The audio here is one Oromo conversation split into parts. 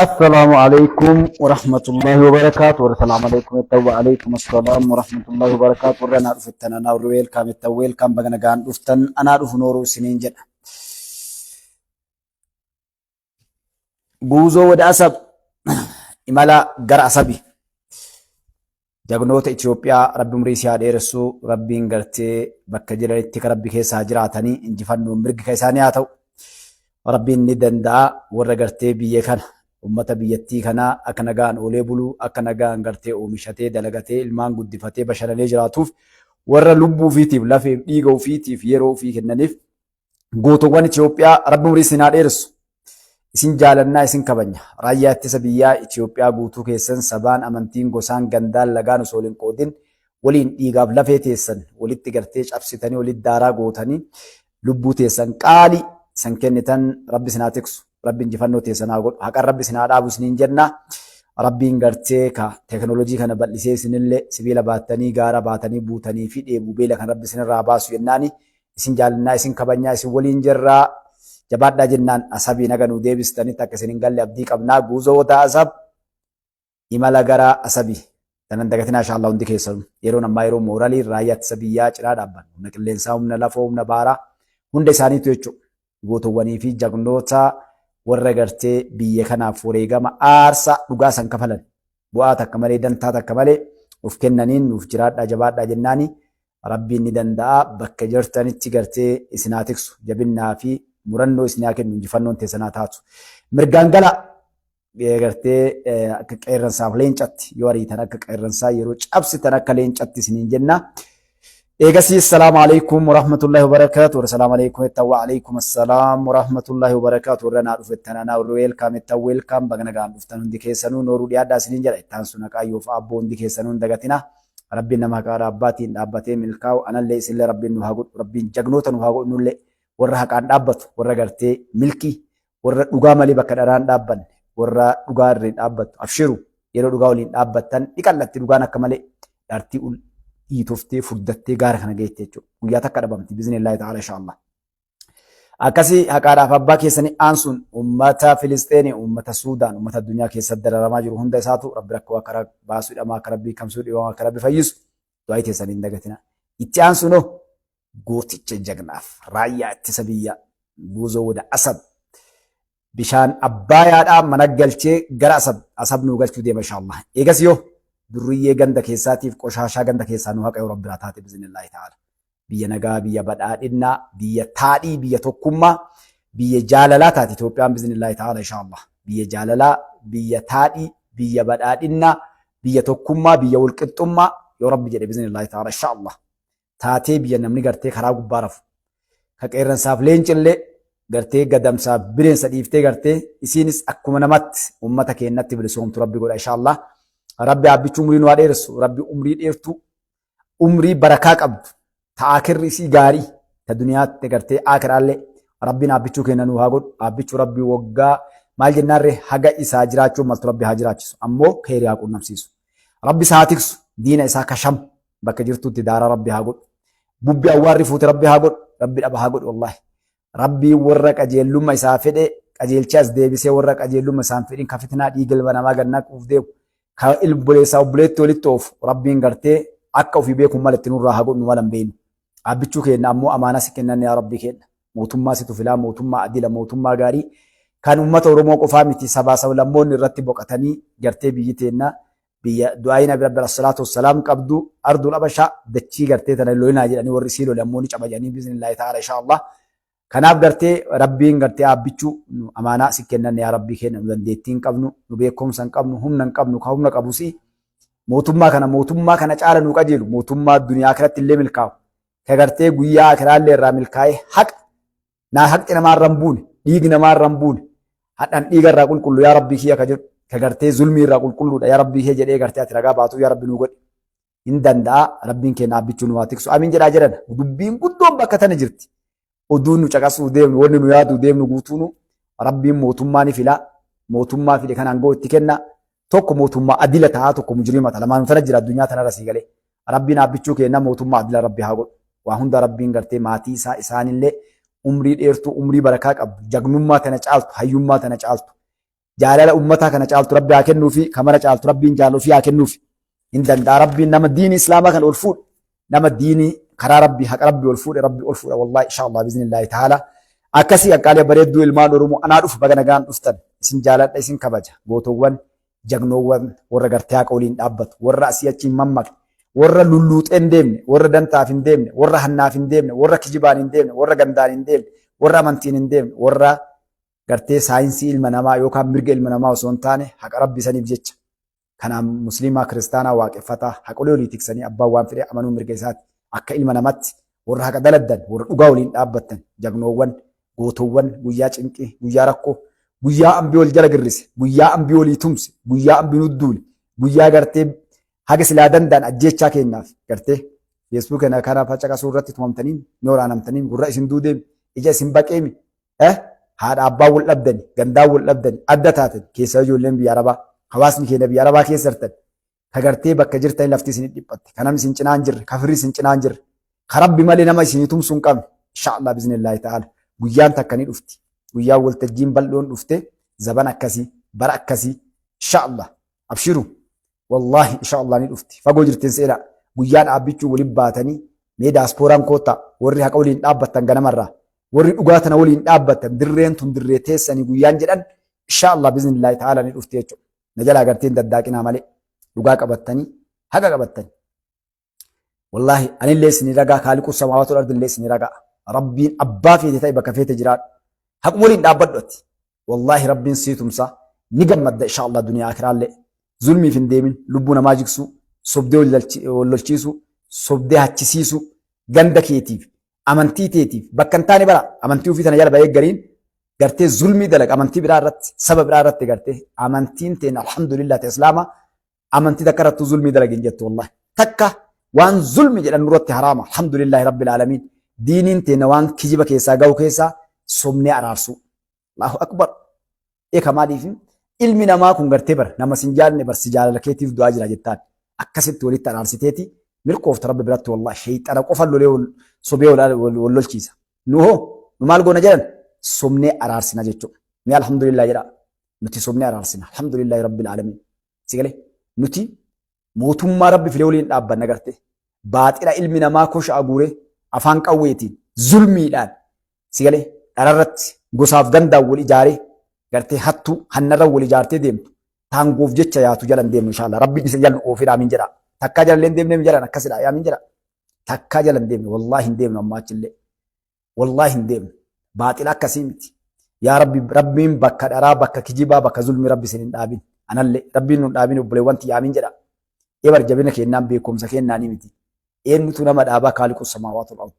السلام عليكم ورحمة الله وبركاته. والسلام عليكم التوبة عليكم السلام ورحمة الله وبركاته. ورنا رفتن أنا ورويل كام التويل كام بغنا جان رفتن أنا رف نورو سنين جد جوزو ود أسب إملا جر أسبي جغنوت إثيوبيا ربي مريسيا ديرسو ربي إنغرتي بكجرة تك ربي كيس هاجراتني إنجفنو مرق كيساني أتو ربي ندندا ورغرتي بيكان ummata biyyattii kana akka nagaan olee buluu akka nagaan gartee oomishatee dalagatee ilmaan guddifatee bashannanee jiraatuuf warra lubbuu ofiitiif lafeef dhiiga ofiitiif yeroo ofii kennaniif gootuwwan Itoophiyaa rabbi umurii isin haa dheeressu. Isin jaalannaa isin kabanya. Raayyaa ittisa biyyaa Itoophiyaa guutuu keessan sabaan amantiin gosaan gandaan lagaan osoo hin qoodin waliin dhiigaaf lafee teessan walitti gartee cabsitanii walitti daaraa gootanii lubbuu teessan qaalii san kennitan rabbi isin haa tiksu. Rabbiin injifannoo teessanaa godhu haqaan rabbi isin haa dhaabu isiniin jenna. Rabbiin gartee ka teekinooloojii kana bal'isee isinillee sibiila baattanii gaara baatanii buutanii fi dheebuu beela kan rabbi isinirraa baasu jennaani isin jaalannaa isin kabanyaa isin waliin jirraa jabaadhaa jennaan asabii naga nuu deebistanitti akka isin hin galle abdii qabnaa guuzoota asab imala gara asabii tanan dagatinaa inshaallah hundi keessanu yeroon ammaa yeroo mooralii raayyaa ittisa biyyaa cinaa dhaabban humna qilleensaa humna lafoo humna baaraa hunda isaaniitu jechuudha gootuwwanii fi jagnoota warra gartee biyya kanaaf wareegama aarsaa dhugaa san kafalan bu'aa takka malee dantaa takka malee of kennaniin nuuf jiraadhaa jabaadhaa jennaani rabbiin ni danda'a bakka jirtanitti gartee isinaa tiksu jabinnaa fi murannoo isinaa kennu injifannoon teessanaa taatu mirgaan gala gartee akka qeerransaaf leencatti yoo ariitan akka qeerransaa yeroo cabsitan akka leencatti isiniin jenna. إيجاسي السلام عليكم ورحمة الله وبركاته والسلام عليكم وعليكم السلام ورحمة الله وبركاته ورنا رفتنا أنا ورويل كام التويل كام بغنا قام رفتنا عندك سنون نور ديادا سنين جل تانسونا كأيوف أبو عندك سنون دقتنا ربنا ما كار أباتي ملكاو أنا اللي سل ربنا نهاجود ربنا جغنوتا نهاجود نولي ورها كان أبت ورها قرتي ملكي ورها دعاء مالي بكران أبن ورها دعاء رين أبت أفشروا يرو دعاء لين أبتن إكالة دعاءنا كمالي أرتي إيتوفتي فردتي غار خنا جيتي جو ويا تكربمتي بإذن الله تعالى إن شاء الله أكاسي هكذا فباك يسني أنسون أمتا فلسطين أمتا السودان أمتا الدنيا كي صدر رماجر هندا ساتو ربك وكرب باسو أما كربي كم سوري وما كربي فيس دعيت يسني دعتنا إتيانسونو غوتي تجناف رايا تسبيا بوزو ودا أسد بشان أبايا دا منقلتي غير أسد نوغلتو دي ما شاء الله إيجاسيو durriyyee ganda keessaatiif qoshaashaa ganda keessaa nu haqa yeroo biraa taate bizinillaahi ta'ala. Biyya nagaa, biyya badhaadhinnaa, biyya taadhii, biyya tokkummaa, biyya jaalalaa taate Itoophiyaan bizinillaahi ta'ala inshaallah. Biyya jaalalaa, biyya taadhii, biyya badhaadhinnaa, biyya tokkummaa, biyya walqixxummaa yoo rabbi jedhe bizinillaahi ta'ala inshaallah. Taatee biyya namni gartee karaa gubbaa rafu. Ka qeerransaaf leencillee gartee gadamsaaf bineensa dhiiftee gartee isiinis akkuma namatti uummata keenyatti bilisoomtu rabbi godha inshaallah. Rabbi abbichuu umrii nu dheeressu rabbi umrii dheertuu umrii barakaa qabdu ta'akirri isii gaarii ta duniyaatti gartee akiraallee rabbiin abbichuu kenna nu haa godhu abbichuu rabbi waggaa maal jennaarre haga isaa jiraachuu maltu rabbi haa jiraachisu ammoo keerii haa qunnamsiisu rabbi isaa tiksu diina isaa kasham bakka jirtutti daara rabbi haa godhu bubbi awwaarri fuute rabbi haa godhu rabbi dhaba haa godhu wallahi rabbi warra qajeellumma isaa fedhe qajeelchaas deebisee warra qajeellumma isaan fedhin ka fitnaa dhiigalma namaa gannaa quuf deemu ka ilbuleessa obbuleetti walitti oofu rabbiin gartee akka ofii beekuun malatti nurraa haa godhu malan beenu. Abbichuu kenna ammoo amaanaa si kennan yaa rabbi kenna. Mootummaa situ filaa mootummaa adila mootummaa gaarii kan uummata Oromoo qofaa miti sabaa sablammoonni irratti boqotanii gartee biyyi teenna biyya du'aayi nabi rabbi salaatu wassalaam qabdu ardul abashaa dachii gartee tana looyinaa jedhanii warri sii lole ammoo ni cabajanii biiznillaahi ta'ala inshaallah. Kanaaf gartee rabbiin gartee abbichuu amaanaa si kennan yaa rabbii kenna nu dandeettiin qabnu nu beekumsa hin qabnu humna hin qabnu ka humna qabusi mootummaa kana caala nu qajeelu mootummaa duniyaa kanatti illee milkaa'u ka gartee guyyaa akiraallee irraa milkaa'ee haqi namaarra hin buune dhiigi namaarra hin buune hadhaan dhiiga irraa qulqullu yaa rabbii kiyya ka jedhu ka gartee zulmii irraa qulqulluudha yaa rabbii kiyya jedhee gartee ati ragaa baatu yaa rabbi nu godhi hin danda'a rabbiin kenna abbichuu nu haa tiksu amiin jedhaa jedhan dubbiin guddoon bakka tana jirti. Oduun nu caqasuu deemnu wanni nu yaadu deemnu guutuunu rabbiin mootummaa ni fila mootummaa fide kan aangoo itti kenna tokko mootummaa adila ta'a tokko mujrima ta'a lamaan tana jira addunyaa tanarra sii galee rabbiin abbichuu kenna mootummaa adila rabbi haa godhu waa hunda rabbiin gartee maatii isaa isaanillee umrii dheertuu umrii barakaa qabdu jagnummaa tana caaltu hayyummaa tana caaltu jaalala ummataa kana caaltu rabbi haa kennuufi kamana caaltu rabbiin jaaluufi haa kennuufi hin danda'a rabbiin nama diinii islaamaa kan ol fuudhe nama diinii karaa rabbii haqa rabbii ol fuudhe wallahi inshallah biiznillaahi ta'ala akkasii qaqqaalee bareedduu ilmaan oromoo anaa dhufu baga nagaan dhuftan isin jaaladha isin kabaja gootowwan jagnoowwan warra gartee haqa waliin dhaabbatu warra asii achiin mammaqe warra lulluuxee hin deemne warra dantaaf hin deemne warra hannaaf hin deemne warra kijibaan hin deemne warra gandaan hin deemne warra amantiin hin deemne warra gartee saayinsii ilma namaa yookaan mirga ilma namaa osoo hin taane haqa rabbi saniif jecha kanaan musliimaa kiristaanaa waaqeffataa haqolee olii tiksanii abbaan waan fedhe amanuu mirga isaati akka ilma namatti warra haqa daladdan warra dhugaa waliin dhaabbattan jagnoowwan gootowwan guyyaa cinqii guyyaa rakkoo guyyaa ambii wal jala girrise guyyaa ambii walii tumse guyyaa ambii nudduule guyyaa gartee haga silaa danda'an ajjeechaa kennaaf gartee feesbuuk kana facaqasuu irratti tumamtaniin nooraanamtaniin gurra isin duudeemi ija isin baqeemi haadha abbaa wal dhabdani gandaa wal dhabdani adda taatan keessa ijoolleen biyya arabaa hawaasni keenya biyya arabaa keessa jirtan ka gartee bakka jirtan lafti isin dhiphatte kanam isin cinaan jirre kafirri isin cinaan jirre karabbi malee nama isin tumsuu hin qabne inshallah biiznillaahi ta'ala guyyaan takkanii dhufti guyyaan waltajjiin bal'oon dhufte zaban akkasii bara akkasii inshallah abshiru wallahi inshallah ni dhufti fagoo jirtin seera guyyaan dhaabbichuu waliin baatanii mee daaspooraan koota warri haqa waliin dhaabbattan ganamarraa warri dhugaa tana waliin dhaabbatan dirreen tun dirree teessanii guyyaan jedhan inshallah biiznillaahi ta'ala ni dhufti jechuudha na jalaa garteen daddaaqinaa malee dhugaa qabattanii haqa qabattanii wallahi anillee isin ragaa kaaliqu samaawaatu ardillee isin ragaa rabbiin abbaa feete ta'e bakka feete jiraadhu haquma waliin dhaabbadhutti wallahi rabbiin siitumsa ni gammadda inshallah duniyaa akiraallee zulmiif hin deemin lubbuu namaa jigsuu sobdee wal lolchiisuu sobdee hachisiisuu ganda keetiif amantii teetiif bakka hin taane bara amantii ofii tana jala ba'ee gariin gartee zulmii dalaga amantii biraa irratti saba biraa irratti gartee amantiin teen alhamdulillah ta'e islaama amantii takka irratti zulmii dalagin jettu wallahi takka waan zulmi jedhan nurratti haraama alhamdulillah rabbil alamin diiniin teen waan kijiba keessaa ga'u keessaa somnee araarsu Allahu akbar maaliif ilmi namaa kun gartee bara nama sin jaalne barsi jaalala keetiif du'aa jira jettaan akkasitti walitti araarsiteeti mirqoofta rabbi biratti wallahi shayxana qofa lolee sobee wal lolchiisa nuho nu maal goona jedhan somnee araarsina jechuudha mi alhamdulillah jedha nuti somnee araarsina alhamdulillah rabbil alamin sigale nuti mootummaa rabbi filee waliin dhaabbanna gartee baaxila ilmi namaa kosha aguure afaan qawweetiin zulmiidhaan sigale dhararratti gosaaf gandaan wal ijaaree gartee hattu hannarra wal ijaartee deemtu taangoof jecha yaatu jalan deemnu inshallah rabbi isa jalan oofira amin jedha takka jalan deemne jalan akkasidha amin jedha takka jalan deemne wallahi hin deemnu ammaachillee wallahi hin deemnu baaxila akkasii miti yaa rabbi rabbiin bakka dharaa bakka kijibaa bakka zulmi rabbi sin hin dhaabin anallee rabbiin nun dhaabin obboleewwanti amin jedha ebar jabina kennaan beekumsa kennaanii miti eenyutu nama dhaabaa kaaliqu samaawaatu al-ardh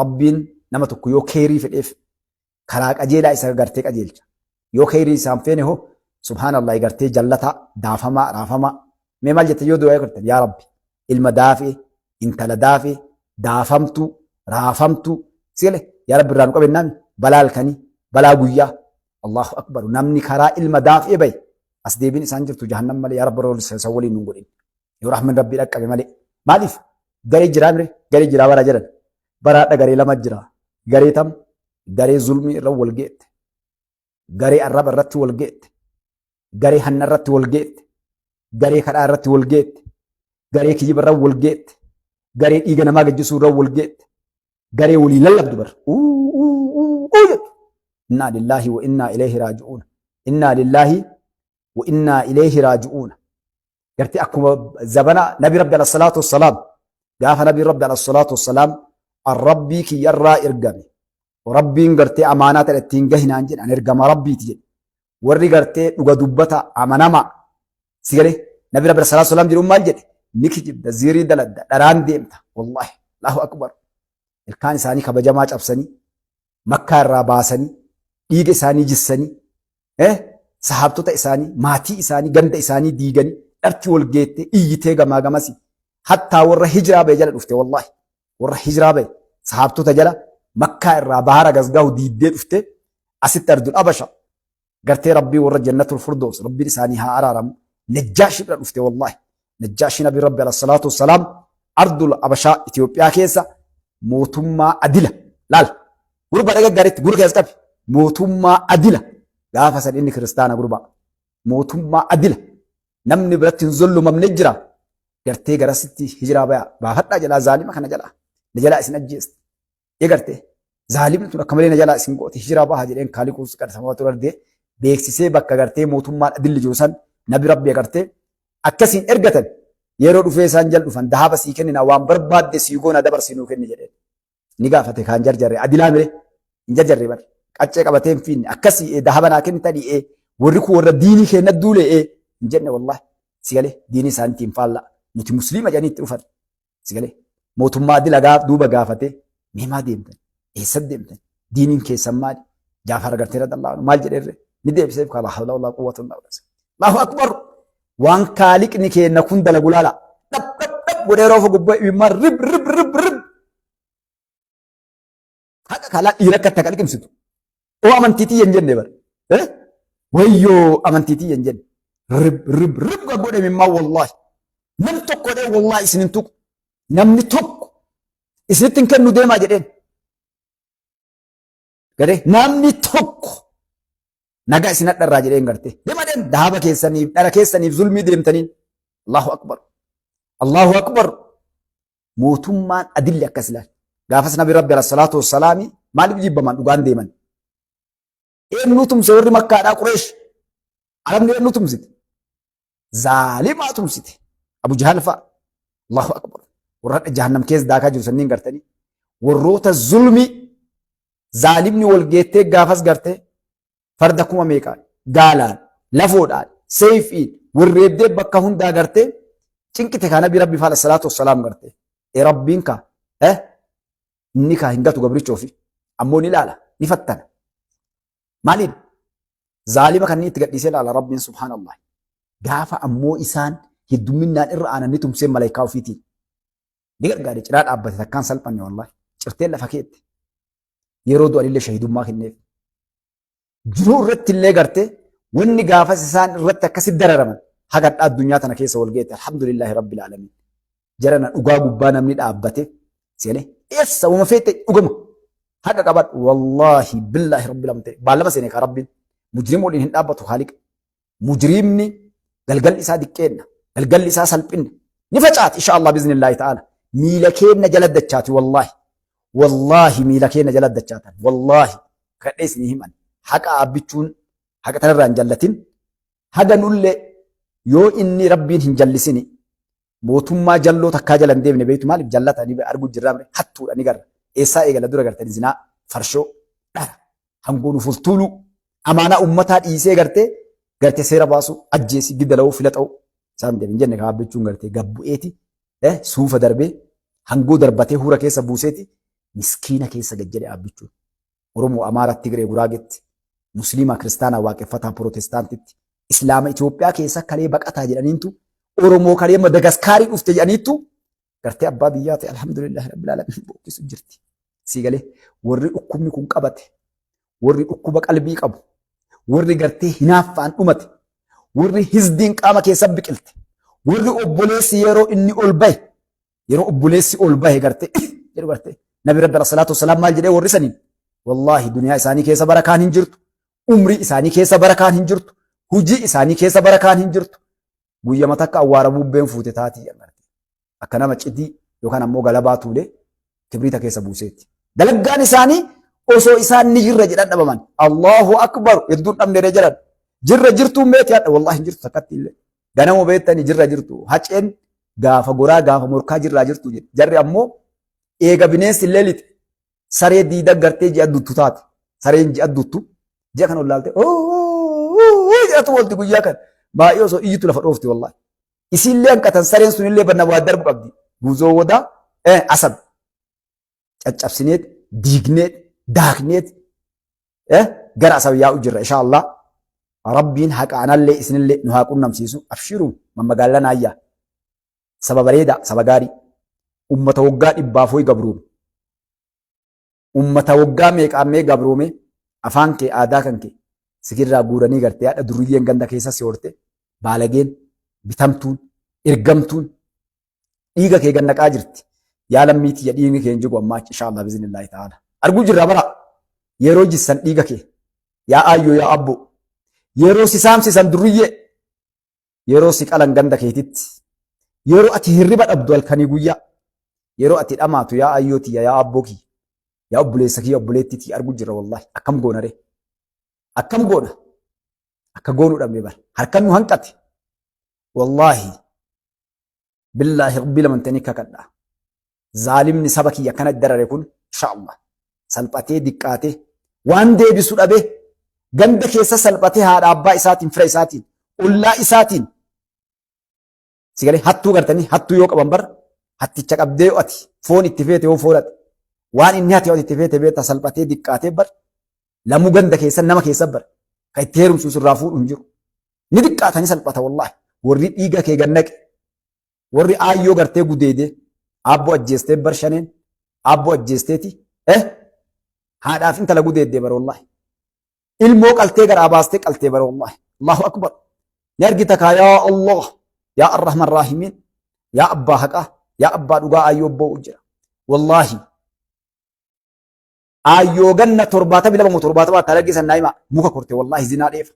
rabbiin nama tokko yoo khairii fedheef karaa qajeelaa isa gartee qajeelcha yoo khairii isaan feene ho subhanallah gartee jallataa daafamaa raafamaa mee maal jette yoo du'aa kurtan yaa rabbi ilma daafee intala daafee daafamtu raafamtu sile yaa rabbi irraa nu qabennaami balaa halkanii balaa guyyaa Allahu akbar namni karaa ilma daafee baye as deebiin isaan jirtu jahannam malee yaa rabbi rool waliin nu godhin yoo rahman rabbii dhaqqabe malee maaliif garee jiraa mire garee jiraa bara jedhan baraadha garee lama jira garee tam garee zulmii irra wal geette garee arraba irratti wal geette garee hanna irratti wal geette garee kadhaa irratti wal geette garee kijiba irra wal geette garee dhiiga namaa gajjisuu irra wal geette garee walii lallabdu bar inna lillahi wa inna ilayhi raaji'uun inna lillahi wa inna ilayhi raaji'uun gartee akkuma zabana nabi rabbi alayhi salaatu wassalaam gaafa nabi rabbi alayhi salaatu wassalaam arrabbii kiyyarraa ergame rabbiin gartee amaanaa ta'e ittiin gahinaan jedhan ergama rabbiiti jedhe warri gartee dhuga dubbata amanama sigale nabi rabbi sallallahu alaihi wasallam jedhu maal jedhe niki jibda zirii daladda dharaan deemta wallahi Allahu akbar ilkaan isaanii kabajamaa cabsanii makkaa irraa baasanii dhiiga isaanii jissanii sahaabtota isaanii maatii isaanii ganda isaanii diiganii dharti wal geette iyyitee gamaa gamasi hattaa warra hijiraa ba'e jala dhufte wallahi warra hijiraa ba'e sahaabtota jala makkaa irraa bahara gasgahu diiddee dhufte asitti ardul abasha gartee rabbii warra jannatul firdaus rabbiin isaanii haa araaramu najjaashi bira dhufte wallahi najjaashi nabi rabbi alayhi salaatu wassalaam ardul abashaa Itoophiyaa keessa mootummaa adila laal gurba dhaga gaaritti gurra keessa qabi mootummaa adila gaafa san inni kiristaana gurba mootummaa adila namni biratti hin zollumamne jira gartee garasitti hijiraa baafadhaa jalaa zaalima kana jalaa isin ajjeesti eegarte zaalimni tun akka malee na jalaa isin goote hijiraa bahaa jedheen kaaliquus qarsamaa ture beeksisee bakka gartee mootummaan adilli jiru san nabi rabbi agartee akkasiin ergatan yeroo dhufee isaan jal dhufan dahaba sii kennina waan barbaadde sii goona dabarsinuu kenni jedheen ni gaafate kaan jarjarre adilaa mire hin jarjarre bar qaccee qabatee hin fiinne akkasii dahaba naa kennitanii warri kun warra diinii kenna duulee hin jenne wallahi sigalee diinii isaaniitiin faallaa nuti musliima jedhaniitti dhufan sigalee mootummaa adila duuba gaafate meemaa deemtan eessatti deemtan diiniin keessan maali Jaafar agartee radallahu maal jedheerre ni deebiseef kala hawla wala quwwata illa billah Allahu akbar waan kaaliqni kenna kun dalagu laala dhab godhee roofa gubbaa imimmaan rib haqa kalaa dhiira akka takka liqimsitu oo amantiitii hin jenne bar wayyoo amantiitii hin jenne rib godhee imimmaan wallahi nam tokko dhee wallahi isinin tuqu namni tokko isinitti hin kennu deemaa jedheen gade namni tokko nagaa isin hadharraa jedheen garte deemadeen dahaba keessaniif dhara keessaniif zulmii deemtaniin Allahu akbar mootummaan adilli akkas ilaal gaafas nabi rabbi alayhi salaatu wassalaami maaliif jibbaman dhugaan deeman eenyu tumse warri makkaadhaa qureesh arabni eenyu tumsite zaalimaa tumsite abu jahal fa'a Allahu akbar warra jahannam keessa daakaa jiru sanniin gartanii warroota zulmii zaalimni wal geettee gaafas gartee farda kuma meeqaan gaalaan lafoodhaan seefiin warreebdee bakka hundaa gartee cinqite kana nabi rabbi alayhi salaatu wassalaam gartee rabbiin ka inni ka hin gatu gabrichoofi ammoo ni ilaala ni fattana maaliin zaalima kan inni itti gadhiisee ilaala rabbiin subhaanallah gaafa ammoo isaan hedduminaan irra aanan ni tumsee malaayikaa ofiitiin ni gargaare ciraa dhaabbate takkaan salphanne wallahi cirtee lafa keette yeroo du'anillee shahidummaa kenneef jiruu irratti illee garte wanni gaafas isaan irratti akkasi dararaman hagadhaa addunyaa tana keessa wal geette alhamdulillahi rabbil alamin jarana dhugaa gubbaa namni dhaabbate seene eessa wama feete dhugama haqa qaban wallahi billahi rabbil alamin baalama seene ka rabbiin mujrim waliin hin dhaabbatu haaliqa mujrimni galgalli isaa diqqeenna galgalli isaa salphinna ni facaati insha Allah biiznillahi ta'ala miila keenna jala dachaati wallahi miila keenna jala dachaatan wallahi kadhees ni himan haqa abbichuun haqa tanarraa hin jallatin haga nullee yoo inni rabbiin hin jallisini mootummaa jalloo takkaa jala hin deemne beektu maaliif jallatanii arguu jirraa hattuudha ni garra eessaa eegala dura gartanii zinaa farshoo dhara hangoonu fultuulu amaanaa ummataa dhiisee gartee seera baasu ajjeesi giddala'uu fila ta'u isaan deemin jenne kaa abbichuun gartee gabbu'eeti suufa darbee hangoo darbatee hura keessa buuseeti miskiina keessa gajjade abbichuun Oromoo Amaaraa Tigree Guraagetti Musliima Kiristaanaa Waaqeffataa Pirotestaantitti Islaama Itoophiyaa keessa kalee baqataa jedhaniintu Oromoo kalee Madagaskaarii dhufte jedhaniittu gartee abbaa biyyaa ta'e alhamdulillahi rabbil alamin boqqisu jirti. Siigalee warri dhukkubni kun qabate warri dhukkuba qalbii qabu warri gartee hinaaffaan dhumate warri hizdiin qaama keessa biqilte warri obboleessi yeroo inni ol bahe gartee jedhu gartee Nabi Rabbi alayhi salaatu wassalaam maal jedhee warri saniin wallahi duniyaa isaanii keessa barakaan hin jirtu umrii isaanii keessa barakaan hin jirtu hujii isaanii keessa barakaan hin jirtu guyyama takka awwaara bubbeen fuute taatii akka nama cidii yookaan ammoo galabaa tuulee kibriita keessa buuseetti dalaggaan isaanii osoo isaan ni jirra jedhan dhabaman Allahu akbar hedduun dhabneeree jedhan jirra jirtuu meeti hadha wallahi hin jirtu takkatti illee ganama beektanii jirra jirtu haceen gaafa goraa gaafa morkaa jirraa jirtu jarri ammoo eega bineensi illee lixe saree diida gartee ji'a duttu taate sareen ji'a duttu ji'a kan ollaalte jedhatu walti guyyaa kan baay'ee osoo iyyitu lafa dhoofti wallahi isillee hanqatan sareen sun illee banna waa darbu qabdi guzoo wadaa asab caccabsineet diigneet daakneet gara asab yaa'u jirra insha Allah rabbiin haqa anallee isinillee nu haa qunnamsiisu abshiruu mammagaalaa naayyaa saba bareedaa saba gaarii ummata waggaa dhibbaaf ho'i gabruume ummata waggaa meeqaamee gabruume afaan kee aadaa kan kee sikirraa guuranii gartee haadha duriyyeen ganda keessa si horte baalageen bitamtuun ergamtuun dhiiga kee gannaqaa jirti yaa lammiitii ya dhiigni kee hin jigu ammaa inshaallah biiznillaahi ta'ala arguu jirra bara yeroo jissan dhiiga kee yaa aayyoo yaa abbo yeroo si saamsisan durriyyee yeroo si qalan ganda keetitti yeroo ati hirriba dhabdu halkanii guyyaa yeroo ati dhamaatu yaa ayyooti yaa abboo kiyya yaa obboleessa kiyya obboleettiitii argu jirra wallahi akkam goona ree akkam goona akka goonuu dhabne bar harkan nu hanqate wallahi billaahi rabbii lamantanii kakadha zaalimni saba kiyya kana darare kun inshaallah salphatee diqqaatee waan deebisu dhabe ganda keessa salphatee haadha abbaa isaatiin fira isaatiin ollaa isaatiin sigalee hattuu gartanii hattuu yoo qaban bar hatticha qabdee ati foon itti feete yoo foolate waan inni hati itti feete beeta salphatee diqqaatee bar lamuu ganda keessa nama keessa bar kan itti heerumsuus irraa fuudhu hin jiru ni diqqaatanii salphata wallahi warri dhiiga kee gannaqe warri aayyoo gartee gudeede abbo ajjeestee bar shaneen abbo ajjeesteeti haadhaaf intala gudeeddee bar wallahi ilmoo qaltee garaa baastee qaltee bar wallahi allahu akbar ni argita kaa yaa allah yaa arrahman raahimiin yaa abbaa haqaa yaa abbaa dhugaa aayyoo bo'u jira wallahi aayyoo ganna 72 talagisan naayima muka korte wallahi zinaa dheefa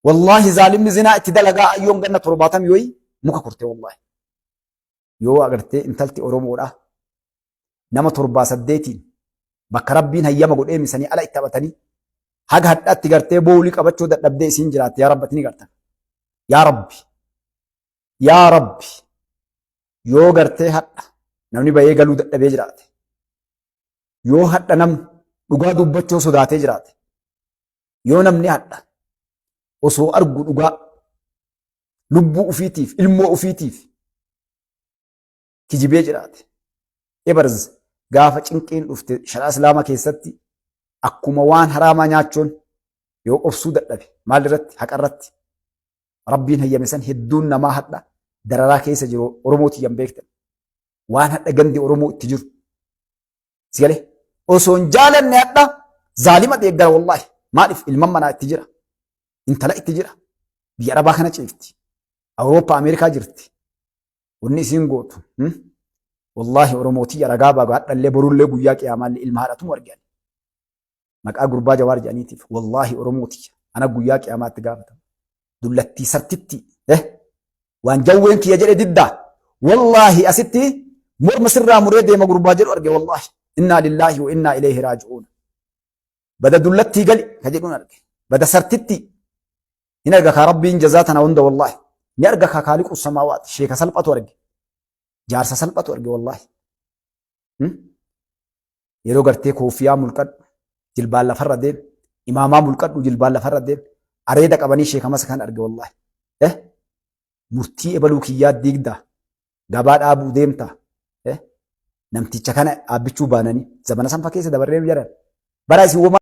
wallahi zaalimni zinaa itti dalagaa aayyoon ganna 70 yooyi muka korte wallahi yoo agartee intalti oromoodha nama 78 bakka rabbiin hayyama godhee misanii ala itti taphatanii haga hadhaatti gartee boolii qabachuu dadhabdee isiin jiraatte yaa rabbi ni gartan yaa rabbi yoo gartee hadha namni bayee galuu dadhabee jiraate yoo hadha namni dhugaa dubbachuu sodaatee jiraate yoo namni hadha osoo argu dhugaa lubbuu ufiitiif ilmoo ufiitiif kijibee jiraate ebarz gaafa cinqiin dhufte sharaa islaamaa keessatti akkuma waan haraamaa nyaachuun yoo obsuu dadhabe maal irratti haqa irratti rabbiin hayyame san hedduun namaa hadha dararaa keessa jiru oromootii yan beektan waan hadha gandi oromoo itti jiru sigalee osoo hin jaalanne hadha zaalima deeggara wallahi maaliif ilman manaa itti jira intala itti jira biyya arabaa kana ceefti awurooppaa ameerikaa jirti wanni isiin gootu wallahi oromootii ragaa baaga hadhallee borullee guyyaa qiyamaallee ilma haadhatu argan maqaa gurbaa jawaar jedhaniitiif wallahi oromootii ana guyyaa qiyamaatti gaafatamu dullattii sartitti waan jawween kiyya jedhe diddaa wallahi asitti morma sirraa muree deema gurbaa jedhu arge wallahi inna lillahi wa inna ilayhi raaji'uun bada dullattii gali ka jedhuun arge bada sartitti hin arga ka rabbiin jazaatana hunda wallahi ni arga ka kaaliqu samaawaat sheeka salphatu arge jaarsa salphatu arge wallahi yeroo gartee koofiyaa mulqadhu jilbaan lafarra deem imaamaa mulqadhu jilbaan lafarra deem areeda qabanii sheekamas kan arge wallahi murtii ebaluu kiyyaa diigdaa gabaa dhaabuu deemtaa namticha kana dhaabbichuu baananii zabana sanfa keessa dabarree jedhan bara isin